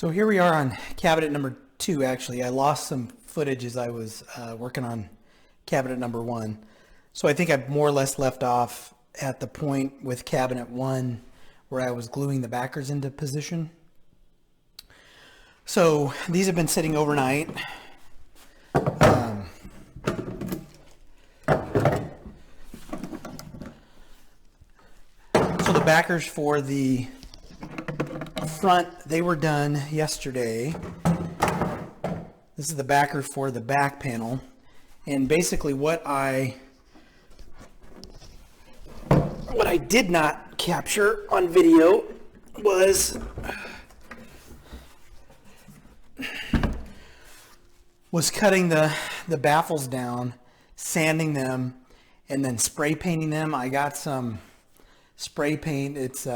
So here we are on cabinet number 2. Actually, I lost some footage as I was working on cabinet number 1. So I think I've more or less left off at the point with cabinet 1 where I was gluing the backers into position. So these have been sitting overnight. So the backers for the front, they were done yesterday. This is the backer for the back panel, and basically what I did not capture on video was cutting the baffles down, sanding them, and then spray painting them. I got some spray paint. It's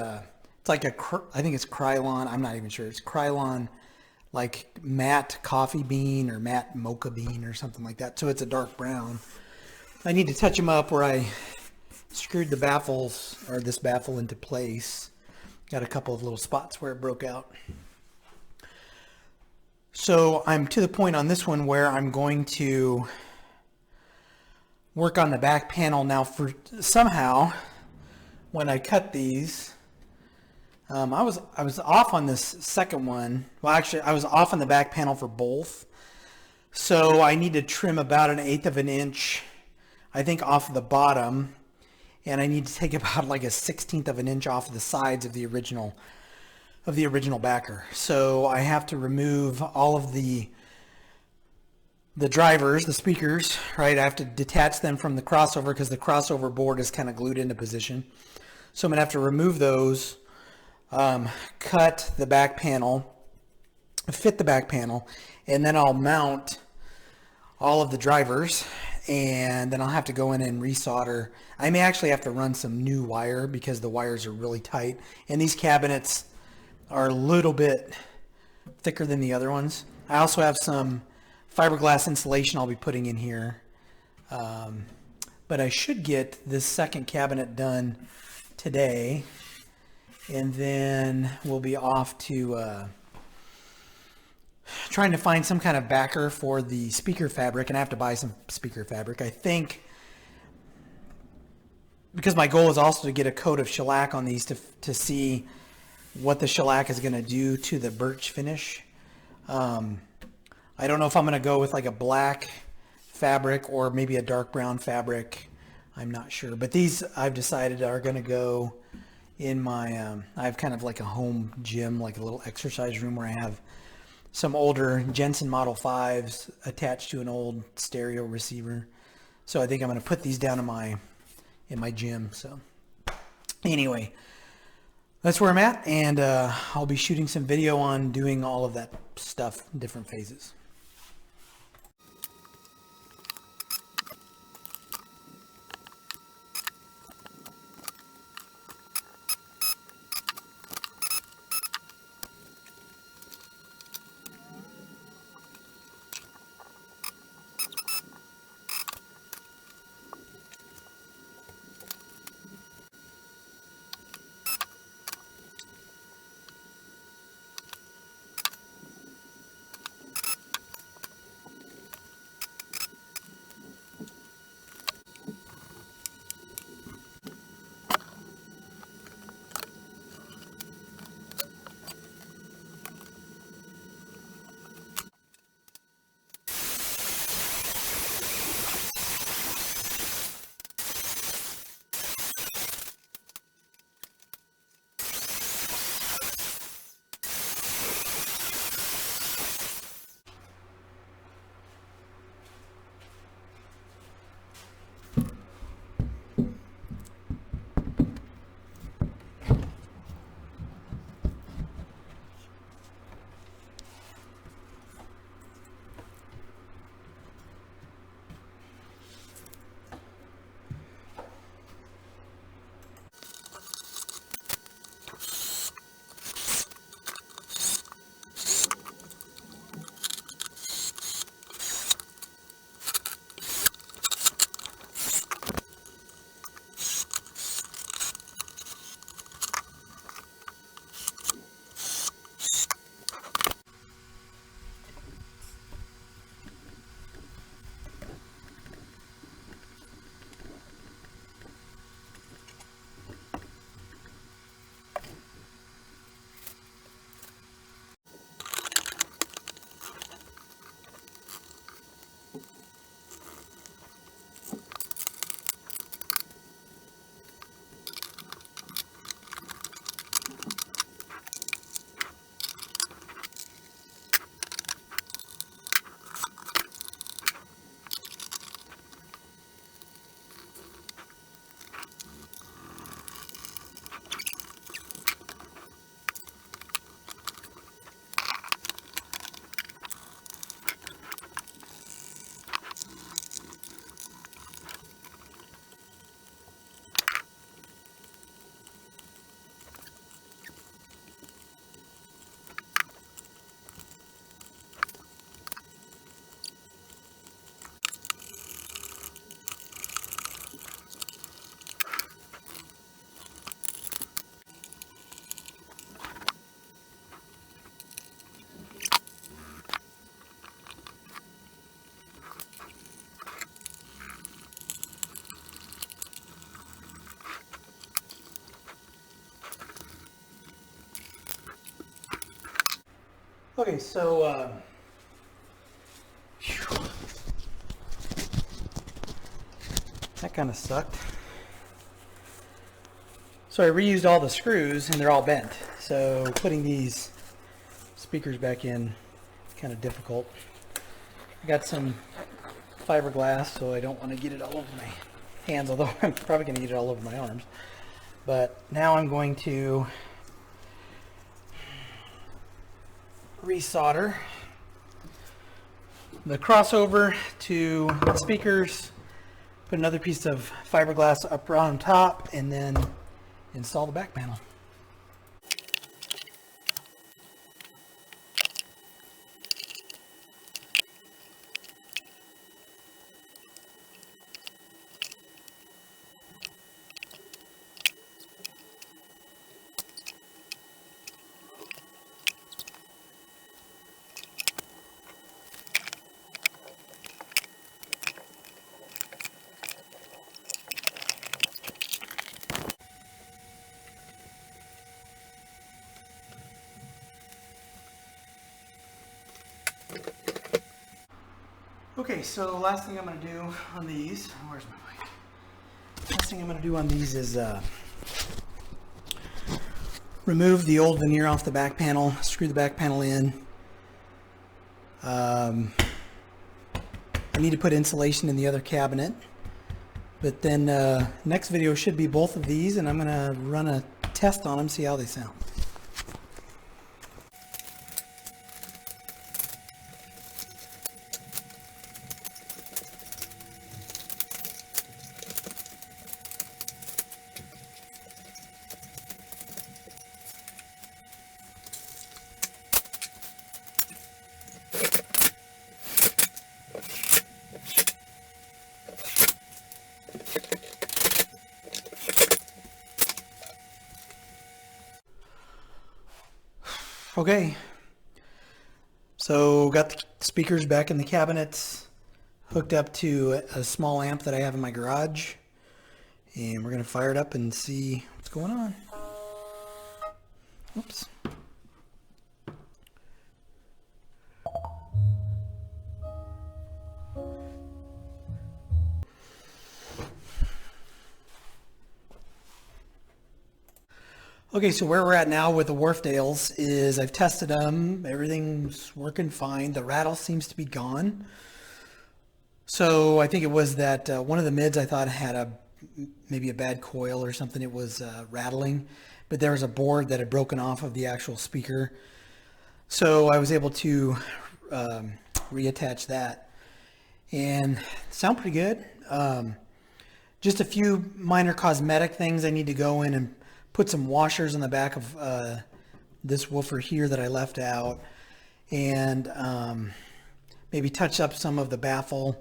like I think it's Krylon. I'm not even sure. It's Krylon, like matte coffee bean or matte mocha bean or something like that. So it's a dark brown. I need to touch them up where I screwed the baffles, or this baffle, into place. Got a couple of little spots where it broke out. So I'm to the point on this one where I'm going to work on the back panel now. For somehow, when I cut these, I was off on this second one. Well, actually, I was off on the back panel for both. So I need to trim about 1/8 of an inch, I think, off of the bottom, and I need to take about like 1/16 of an inch off of the sides of the original backer. So I have to remove all of the drivers, the speakers, right? I have to detach them from the crossover because the crossover board is kind of glued into position. So I'm gonna have to remove those, cut the back panel, fit the back panel, and then I'll mount all of the drivers, and then I'll have to go in and resolder. I may actually have to run some new wire because the wires are really tight, and these cabinets are a little bit thicker than the other ones. I also have some fiberglass insulation I'll be putting in here, but I should get this second cabinet done today, and then we'll be off to trying to find some kind of backer for the speaker fabric, and I have to buy some speaker fabric. I think, because my goal is also to get a coat of shellac on these to see what the shellac is going to do to the birch finish. I don't know if I'm going to go with like a black fabric or maybe a dark brown fabric. I'm not sure, but these I've decided are going to go in my I have kind of like a home gym, like a little exercise room where I have some older Jensen Model 5s attached to an old stereo receiver. So I think I'm going to put these down in my gym. So anyway, that's where I'm at, and I'll be shooting some video on doing all of that stuff in different phases. Okay, so that kind of sucked. So I reused all the screws and they're all bent. So putting these speakers back in is kind of difficult. I got some fiberglass, so I don't want to get it all over my hands, although I'm probably going to get it all over my arms. But now I'm going to resolder the crossover to the speakers, put another piece of fiberglass up on top, and then install the back panel. Okay, so last thing I'm going to do on these, where's my mic? Last thing I'm going to do on these is remove the old veneer off the back panel, screw the back panel in. I need to put insulation in the other cabinet, but then next video should be both of these, and I'm going to run a test on them, see how they sound. Okay, so got the speakers back in the cabinets, hooked up to a small amp that I have in my garage, and we're going to fire it up and see what's going on. Oops. Okay, so where we're at now with the Wharfedales is I've tested them. Everything's working fine. The rattle seems to be gone. So I think it was that one of the mids I thought had maybe a bad coil or something. It was rattling, but there was a board that had broken off of the actual speaker. So I was able to reattach that and sound pretty good. Just a few minor cosmetic things I need to go in and put some washers on the back of this woofer here that I left out, and maybe touch up some of the baffle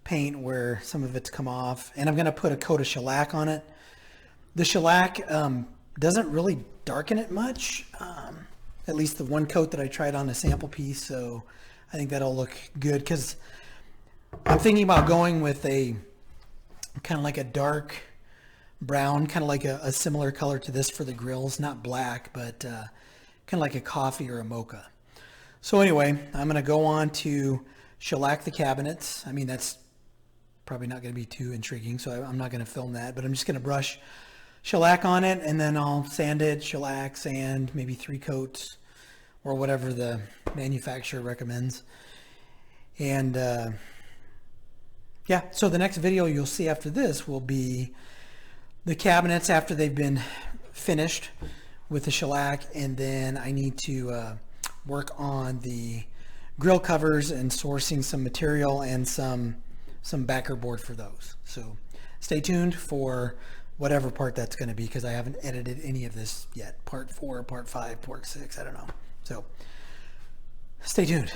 paint where some of it's come off. And I'm going to put a coat of shellac on it. The shellac doesn't really darken it much, at least the one coat that I tried on a sample piece, so I think that'll look good, because I'm thinking about going with a kind of like a dark brown, kind of like a similar color to this for the grills, not black, but kind of like a coffee or a mocha. So anyway, I'm going to go on to shellac the cabinets. I mean, that's probably not going to be too intriguing, so I'm not going to film that, but I'm just going to brush shellac on it, and then I'll sand it, shellac, sand, maybe 3 coats or whatever the manufacturer recommends. And yeah, so the next video you'll see after this will be the cabinets after they've been finished with the shellac, and then I need to work on the grill covers and sourcing some material and some backer board for those. So stay tuned for whatever part that's going to be, because I haven't edited any of this yet. Part 4, part 5, part 6, I don't know. So stay tuned.